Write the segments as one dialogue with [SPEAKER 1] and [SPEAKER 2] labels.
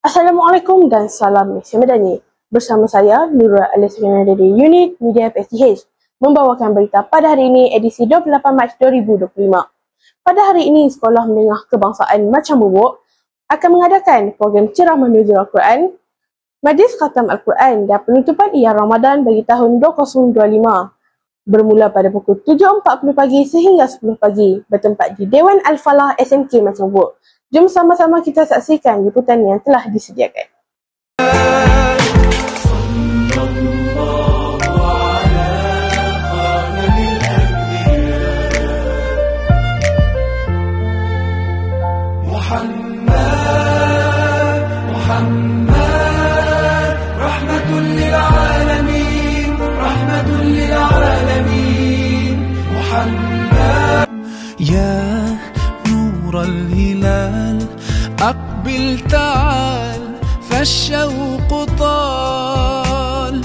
[SPEAKER 1] Assalamualaikum dan salam Malaysia Madani. Bersama saya, Nurul Aliasrina dari Unit Media PSTH, membawakan berita pada hari ini edisi 28 Mac 2025. Pada hari ini, Sekolah Menengah Kebangsaan Macang Bubuk akan mengadakan program ceramah nuzul Al-Quran, majlis khatam Al-Quran dan penutupan Iyah Ramadan bagi tahun 2025. Bermula pada pukul 7.40 pagi sehingga 10 pagi, bertempat di Dewan Al-Falah SMK Macang Bubuk. Jom sama-sama kita saksikan liputan yang telah disediakan.
[SPEAKER 2] Muhammad rahmatul lil alamin Muhammad ya nur al-hilal aqbil ta'al فالشوق طال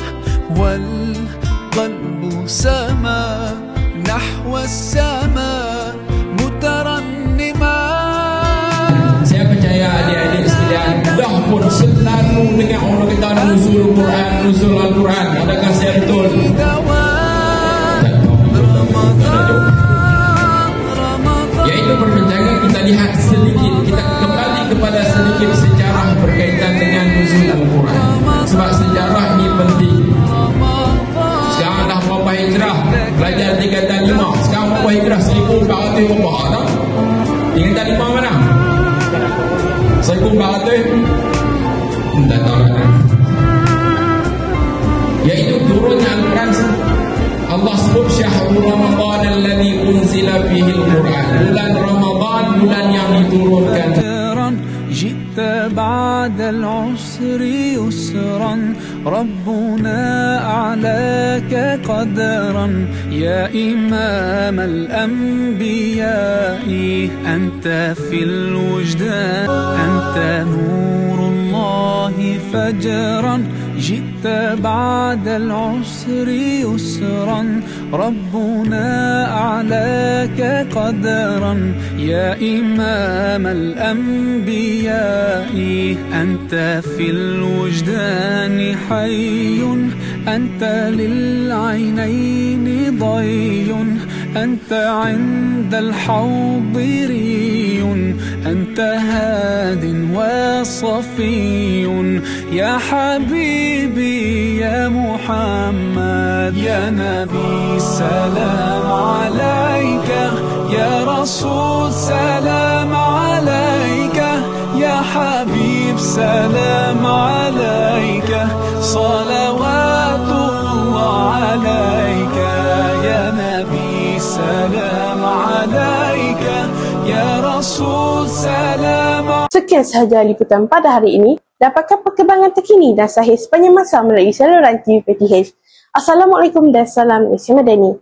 [SPEAKER 2] والقلب سما نحو السماء مترنما.
[SPEAKER 3] Saya percaya adik-adik sekalian dah pun selalu dengar orang kata nuzul Quran, nuzul Al-Quran. Adakah saya betul? Iaitu perbincangan kita lihat sedikit, kita kembali kepada sedikit sejarah berkaitan dengan nuzul Al-Quran. Sebab sejarah ini penting. Sekarang dah berapa hijrah? Belajar tingkatan 5. Sekarang berapa hijrah? 1400 berapa tak? Tingkatan 5 mana? 1400? Tak tahu kan? Iaitu turunnya Al-Quran. Allah sebut syahrul Ramadan alladhi unzila fihi al-Quran. Bulan Ramadan, bulan yang diturunkan.
[SPEAKER 2] جئت بعد العسر يسرا ربنا أعلاك قدرا يا إمام الأنبياء أنت في الوجدان أنت نور الله فجرا جئت بعد العسر يسرا ربنا أعلاك قدرا يا إمام الأنبياء أنت في الوجدان حي أنت للعينين ضي أنت عند الحوض ري أنت هاد وصفي يا حبيبي يا محمد يا نبي سلام عليك يا رسول سلام عليك يا حبيب سلام عليك صلوات الله عليك يا نبي سلام عليك يا رسول سلام.
[SPEAKER 1] Sekian sahaja liputan pada hari ini. Dapatkan perkembangan terkini dan sahih sepanjang masa melalui saluran TV PTH. Assalamualaikum dan salam Malaysia Madani.